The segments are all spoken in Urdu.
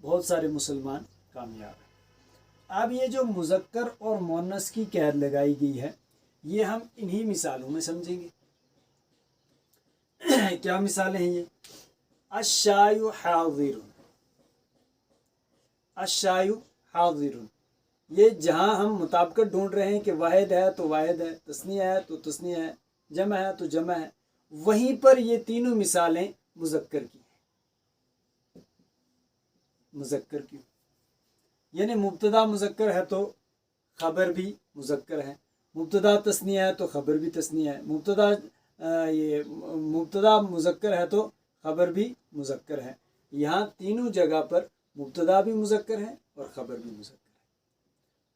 بہت سارے مسلمان کامیاب ہیں۔ اب یہ جو مذکر اور مؤنث کی قید لگائی گئی ہے یہ ہم انہی مثالوں میں سمجھیں گے۔ کیا مثالیں ہیں یہ؟ الشائی حاضر، الشائی حاضر، یہ جہاں ہم مطابقت ڈھونڈ رہے ہیں کہ واحد ہے تو واحد ہے، تثنیہ ہے تو تثنیہ ہے، جمع ہے تو جمع ہے، وہیں پر یہ تینوں مثالیں مذکر کی ہیں، مذکر کی، یعنی مبتدا مذکر ہے تو خبر بھی مذکر ہے، مبتدا تثنیہ ہے تو خبر بھی تثنیہ ہے، مبتدا مذکر ہے تو خبر بھی مذکر ہے۔ یہاں تینوں جگہ پر مبتدا بھی مذکر ہے اور خبر بھی مذکر ہے،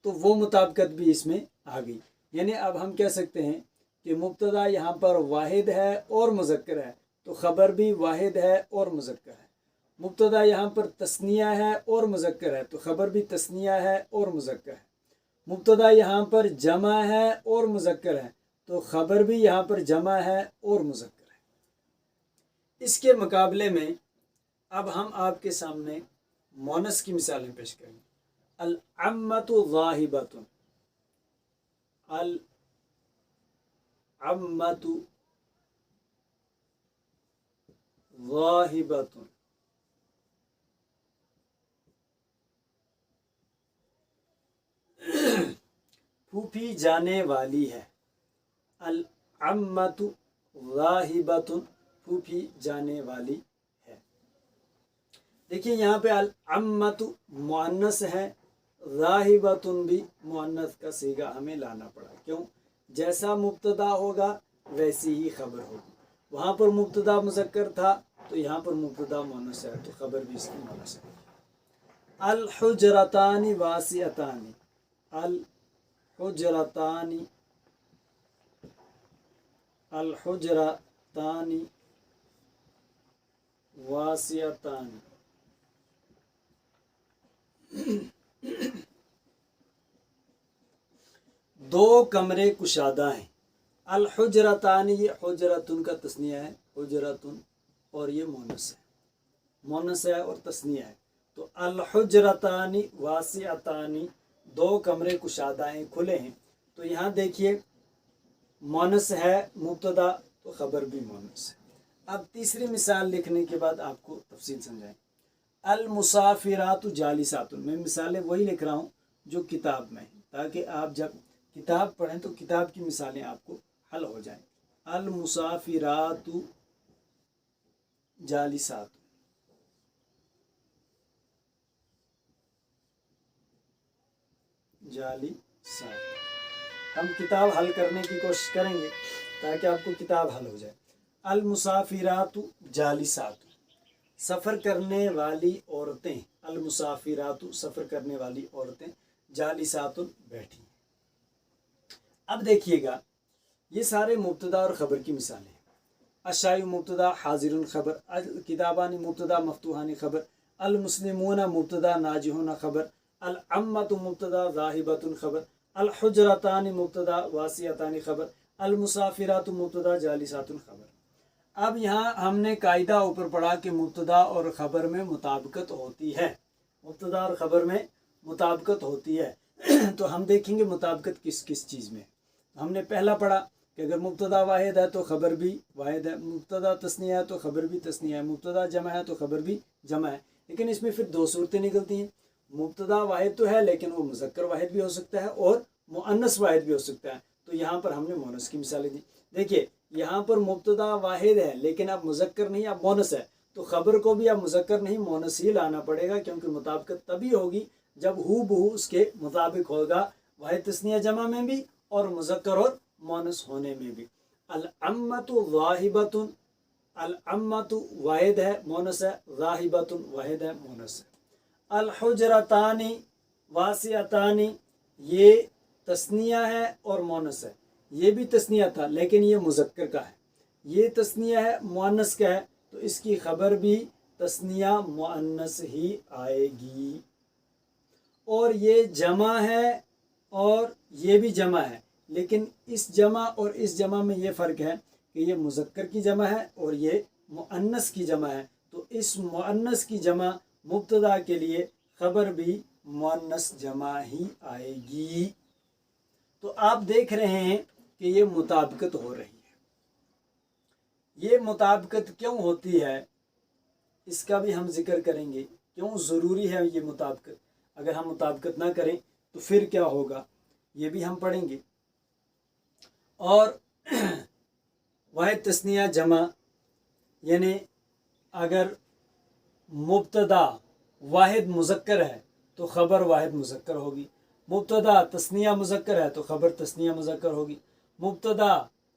تو وہ مطابقت بھی اس میں آ گئی۔ یعنی اب ہم کہہ سکتے ہیں کہ مبتدا یہاں پر واحد ہے اور مذکر ہے تو خبر بھی واحد ہے اور مذکر ہے، مبتدا یہاں پر تثنیہ ہے اور مذکر ہے تو خبر بھی تثنیہ ہے اور مذکر ہے، مبتدا یہاں پر جمع ہے اور مذکر ہے تو خبر بھی یہاں پر جمع ہے اور مذکر ہے۔ اس کے مقابلے میں اب ہم آپ کے سامنے مؤنث کی مثالیں پیش کریں گے۔ العمۃ ذاہبۃ، العمۃ ذاہبۃ، پھوپھی جانے والی ہے، العمۃ ذاہبۃ، پھوپھی جانے والی ہے۔ دیکھیے یہاں پہ العمۃ مؤنث ہے، ذاہبۃ بھی مؤنث کا صیغہ ہمیں لانا پڑا، کیوں؟ جیسا مبتدا ہوگا ویسی ہی خبر ہوگی، وہاں پر مبتدا مذکر تھا تو یہاں پر مبتدا مؤنث ہے تو خبر بھی اس کی مؤنث ہے۔ الحجرتان واسعتان، الحجرتان، الحجرتان واسعتان، دو کمرے کشادہ ہیں۔ الحجرتان، یہ حجرتن کا تثنیہ ہے، حجرتن، اور یہ مؤنث ہے، مؤنث ہے اور تثنیہ ہے، تو الحجرتان واسعتان، دو کمرے کشادہ ہیں، کھلے ہیں، تو یہاں دیکھیے مؤنث ہے مبتدا تو خبر بھی مؤنث ہے۔ اب تیسری مثال لکھنے کے بعد آپ کو تفصیل سمجھائیں۔ المسافرات جالسات، میں مثالیں وہی لکھ رہا ہوں جو کتاب میں ہیں تاکہ آپ جب کتاب پڑھیں تو کتاب کی مثالیں آپ کو حل ہو جائیں۔ المسافرات جالسات، جالسات، ہم کتاب حل کرنے کی کوشش کریں گے تاکہ آپ کو کتاب حل ہو جائے۔ المسافرات جالسات، سفر کرنے والی عورتیں، المسافرات سفر کرنے والی عورتیں، جالسات بیٹھی۔ اب دیکھیے گا یہ سارے مبتدا اور خبر کی مثالیں ہیں۔ الشائی مبتدا، حاضر خبر، الکتابان مبتدا مفتوحان خبر، المسلمون مبتدا ناجحون خبر، العمۃ مبتدا ذاہبۃ خبر، الحجرتان مبتدا واسعتان خبر، المسافرات مبتدا جالسات خبر۔ اب یہاں ہم نے قاعدہ اوپر پڑھا کہ مبتدا اور خبر میں مطابقت ہوتی ہے، مبتدا اور خبر میں مطابقت ہوتی ہے، تو ہم دیکھیں گے مطابقت کس کس چیز میں۔ ہم نے پہلا پڑھا کہ اگر مبتدا واحد ہے تو خبر بھی واحد ہے، مبتدا تثنیہ ہے تو خبر بھی تثنیہ ہے، مبتدا جمع ہے تو خبر بھی جمع ہے، لیکن اس میں پھر دو صورتیں نکلتی ہیں، مبتدا واحد تو ہے لیکن وہ مذکر واحد بھی ہو سکتا ہے اور مؤنث واحد بھی ہو سکتا ہے، تو یہاں پر ہم نے مؤنث کی مثالیں دی۔ دیکھیے یہاں پر مبتدا واحد ہے لیکن اب مذکر نہیں، اب مؤنث ہے، تو خبر کو بھی اب مذکر نہیں مؤنث ہی لانا پڑے گا، کیونکہ مطابقت تبھی ہوگی جب ہو بہو اس کے مطابق ہوگا، واحد تثنیہ جمع میں بھی اور مذکر اور مؤنث ہونے میں بھی۔ العمۃ ذاہبۃ، العمۃ واحد ہے مؤنث ہے، ذاہبۃ واحد ہے مؤنث ہے۔ الحجرتان واسعتان، یہ تثنیہ ہے اور مؤنث ہے، یہ بھی تثنیہ تھا لیکن یہ مذکر کا ہے، یہ تثنیہ ہے مؤنث کا ہے، تو اس کی خبر بھی تثنیہ مؤنث ہی آئے گی، اور یہ جمع ہے اور یہ بھی جمع ہے، لیکن اس جمع اور اس جمع میں یہ فرق ہے کہ یہ مذکر کی جمع ہے اور یہ مؤنث کی جمع ہے، تو اس مؤنث کی جمع مبتدا کے لیے خبر بھی مؤنث جمع ہی آئے گی۔ تو آپ دیکھ رہے ہیں کہ یہ مطابقت ہو رہی ہے۔ یہ مطابقت کیوں ہوتی ہے اس کا بھی ہم ذکر کریں گے، کیوں ضروری ہے یہ مطابقت۔ اگر ہم مطابقت نہ کریں تو پھر کیا ہوگا، یہ بھی ہم پڑھیں گے۔ اور واحد تثنیہ جمع، یعنی اگر مبتدا واحد مذکر ہے تو خبر واحد مذکر ہوگی، مبتدا تثنیہ مذکر ہے تو خبر تثنیہ مذکر ہوگی، مبتدا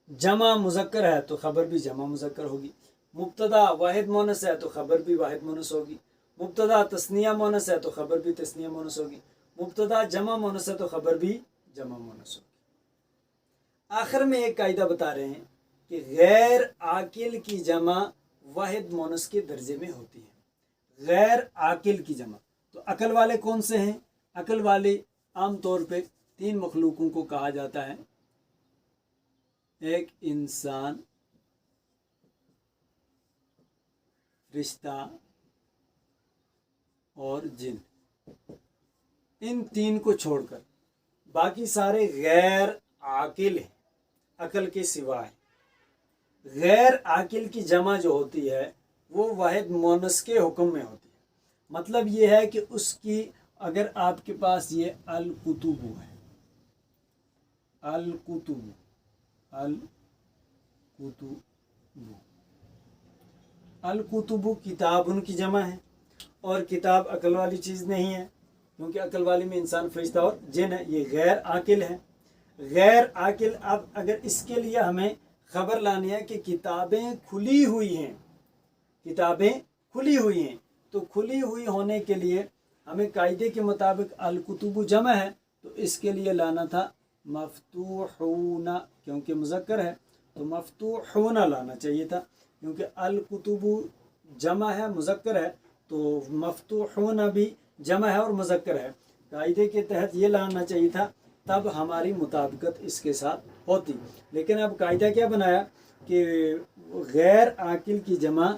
جمع مذکر ہے تو خبر بھی جمع مذکر ہوگی، مبتدا واحد مونس ہے تو خبر بھی واحد مونس ہوگی، مبتدا تثنیہ مونس ہے تو خبر بھی تثنیہ مونس ہوگی، مبتدا جمع مونس ہے تو خبر بھی جمع مونس ہوگی۔ آخر میں ایک قاعدہ بتا رہے ہیں کہ غیر عاقل کی جمع واحد مونس کے درجے میں ہوتی ہے۔ غیر عاقل کی جمع، تو عقل والے کون سے ہیں؟ عقل والے عام طور پہ 3 مخلوقوں کو کہا جاتا ہے، ایک انسان، فرشتہ اور جن۔ ان 3 کو چھوڑ کر باقی سارے غیر عاقل ہیں، عقل کے سوا ہے۔ غیر عاقل کی جمع جو ہوتی ہے وہ واحد مونس کے حکم میں ہوتی ہے۔ مطلب یہ ہے کہ اس کی، اگر آپ کے پاس یہ الکتب ہے، الکتب کتاب ان کی جمع ہے، اور کتاب عقل والی چیز نہیں ہے، کیونکہ عقل والی میں انسان، فرشتہ اور جن ہے، یہ غیر عاقل ہے۔ غیر عاقل، اب اگر اس کے لیے ہمیں خبر لانی ہے کہ کتابیں کھلی ہوئی ہیں، کتابیں کھلی ہوئی ہیں، تو کھلی ہوئی ہونے کے لیے ہمیں قاعدے کے مطابق الکتب جمع ہے تو اس کے لیے لانا تھا مفتوحون، کیونکہ مذکر ہے تو مفتوحون لانا چاہیے تھا، کیونکہ الکتب جمع ہے مذکر ہے تو مفتوحون بھی جمع ہے اور مذکر ہے، قاعدے کے تحت یہ لانا چاہیے تھا، تب ہماری مطابقت اس کے ساتھ ہوتی۔ لیکن اب قاعدہ کیا بنایا کہ غیر عاقل کی جمع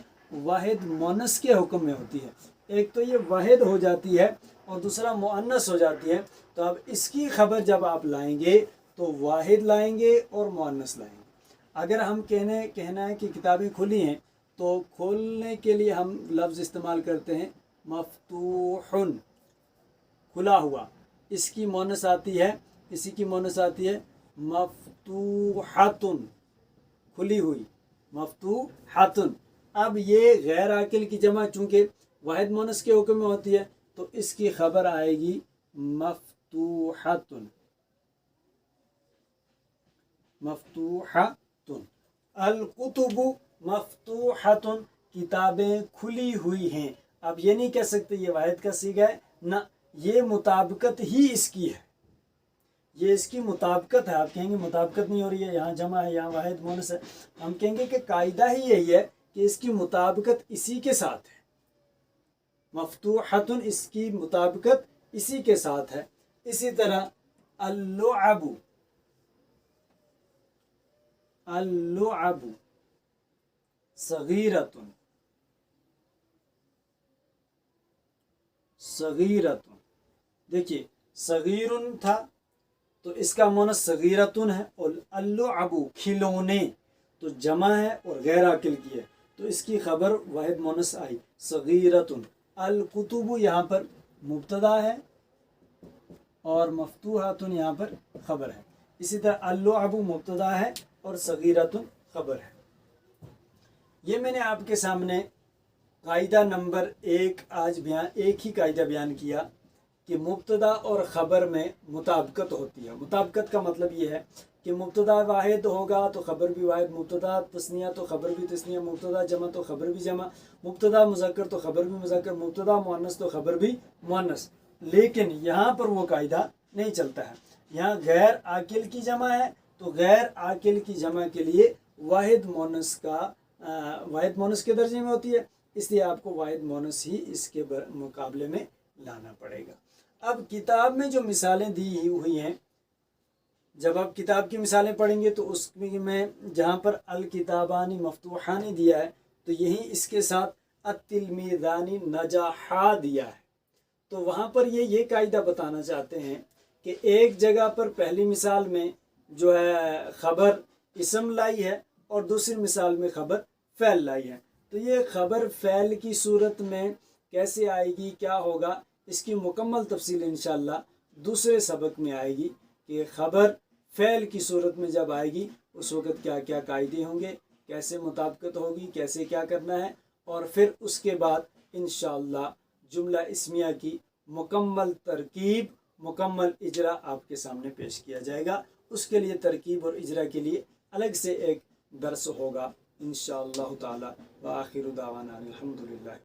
واحد مونس کے حکم میں ہوتی ہے۔ ایک تو یہ واحد ہو جاتی ہے اور دوسرا مؤنث ہو جاتی ہے، تو اب اس کی خبر جب آپ لائیں گے تو واحد لائیں گے اور مؤنث لائیں گے۔ اگر ہم کہنا ہے کہ کتابیں کھلی ہیں تو کھولنے کے لیے ہم لفظ استعمال کرتے ہیں مفتوحن، کھلا ہوا، اس کی مؤنث آتی ہے، اسی کی مؤنث آتی ہے مفتوحاتن، کھلی ہوئی، مفتوحاتن۔ اب یہ غیر عاقل کی جمع چونکہ واحد مؤنث کے حکم میں ہوتی ہے تو اس کی خبر آئے گی مفتوحاتن، مفتوحاتن۔ الکتب مفتوحاتن، کتابیں کھلی ہوئی ہیں۔ اب یہ نہیں کہہ سکتے یہ واحد کا صیغہ ہے، نہ، یہ مطابقت ہی اس کی ہے، یہ اس کی مطابقت ہے۔ آپ کہیں گے مطابقت نہیں ہو رہی ہے، یہاں جمع ہے یہاں واحد مؤنث ہے، ہم کہیں گے کہ قاعدہ ہی یہی ہے کہ اس کی مطابقت اسی کے ساتھ ہے، مفتوحاتن، اس کی مطابقت اسی کے ساتھ ہے۔ اسی طرح اللعب، اللعب صغیرتن، صغیرتن، دیکھیے صغیرن تھا تو اس کا مؤنث صغیرتن ہے، اور اللعب کھلونے تو جمع ہے اور غیر عاقل کی ہے تو اس کی خبر واحد مؤنث آئی صغیرتن۔ الکتب یہاں پر مبتدا ہے اور مفتوحاتن یہاں پر خبر ہے، اسی طرح اللعب مبتدا ہے اور صغیرتن خبر ہے۔ یہ میں نے آپ کے سامنے قاعدہ نمبر 1 آج ایک ہی قاعدہ بیان کیا کہ مبتدا اور خبر میں مطابقت ہوتی ہے۔ مطابقت کا مطلب یہ ہے کہ مبتدا واحد ہوگا تو خبر بھی واحد، مبتدا تثنیہ تو خبر بھی تثنیہ، مبتدا جمع تو خبر بھی جمع، مبتدا مذکر تو خبر بھی مذکر، مبتدا مؤنث تو خبر بھی مؤنث۔ لیکن یہاں پر وہ قاعدہ نہیں چلتا ہے، یہاں غیر عاقل کی جمع ہے تو غیر عاقل کی جمع کے لیے واحد مؤنث کے درجے میں ہوتی ہے، اس لیے آپ کو واحد مؤنث ہی اس کے مقابلے میں لانا پڑے گا۔ اب کتاب میں جو مثالیں دی ہوئی ہیں، جب آپ کتاب کی مثالیں پڑھیں گے تو اس میں جہاں پر الکتابانی مفتوحانی دیا ہے تو یہی اس کے ساتھ التلمیذانی نجحا دیا ہے، تو وہاں پر یہ قاعدہ بتانا چاہتے ہیں کہ ایک جگہ پر پہلی مثال میں جو ہے خبر اسم لائی ہے اور دوسری مثال میں خبر فعل لائی ہے، تو یہ خبر فعل کی صورت میں کیسے آئے گی، کیا ہوگا، اس کی مکمل تفصیل انشاءاللہ دوسرے سبق میں آئے گی کہ خبر فعل کی صورت میں جب آئے گی اس وقت کیا کیا قاعدے ہوں گے، کیسے مطابقت ہوگی، کیسے کیا کرنا ہے، اور پھر اس کے بعد انشاءاللہ جملہ اسمیہ کی مکمل ترکیب، مکمل اجرا آپ کے سامنے پیش کیا جائے گا۔ اس کے لیے ترکیب اور اجرا کے لیے الگ سے ایک درس ہوگا انشاءاللہ تعالی۔ وآخر دعوانا الحمدللہ۔